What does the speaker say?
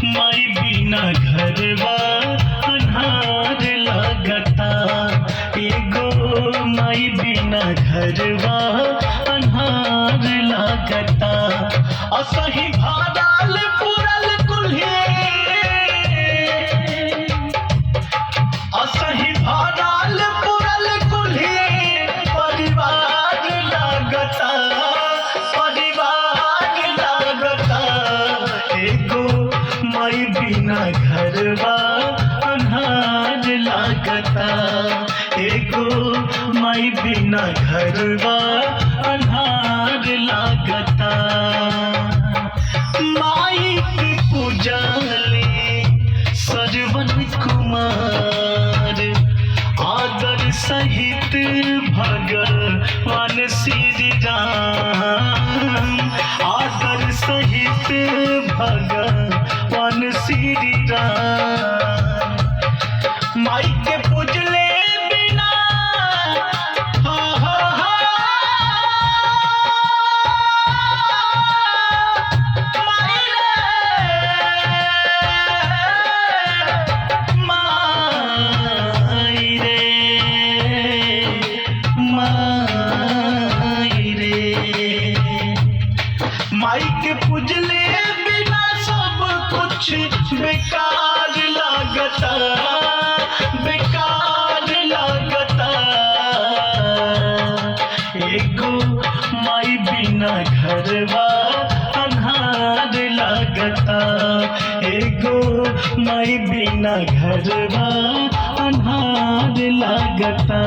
माई बिना घरवा अन्हार लागता। एगो माई बिना घरवा अन्हार लागता। असही भादाल पुरल कुल्हे, असही भादाल पुरल कुल्हे परिवार लागता, परिवार लागता। एगो माई बिना घरवा अन्हार लागता। एगो माई बिना घरवा अन्हार लागता। माई की पूजाले सरवन कुमार, आदर सहित भगवान श्री राम, आदर सहित भगवान श्री राम। माई के पूजले बिना माई के पूजले बिना सब कुछ बेकार लागता, बेकार लागता। एगो माई बिना घरवा अन्हार लागता। एगो माई बिना घरवा अन्हार लागता।